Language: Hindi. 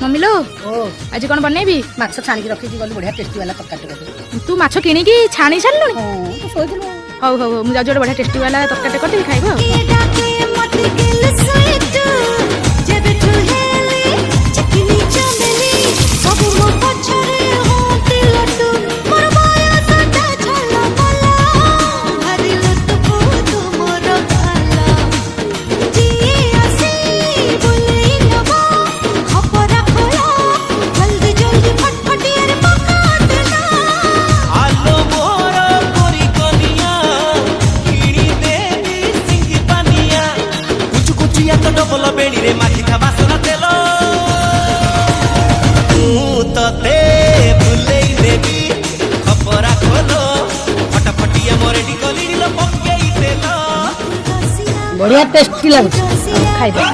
मम्मी लो ओ आज कौन बनैबी माछ छाणी रखी गली बढ़िया टेस्टी वाला तरकारी कर तू माछ किणिकी छाणी सारलुनी हां तो सोइदिनु हौ हौ हौ मुझे जोड़े बढ़िया टेस्टी वाला तरकारी करदेबी खाइबो बेड़ी रे माखी था बासना तेलो तते भुलेई देबी खपरा खोलो फटाफटिया मोरेडी गली लो पक्के तेलो बढ़िया टेस्टी लागु खाइबो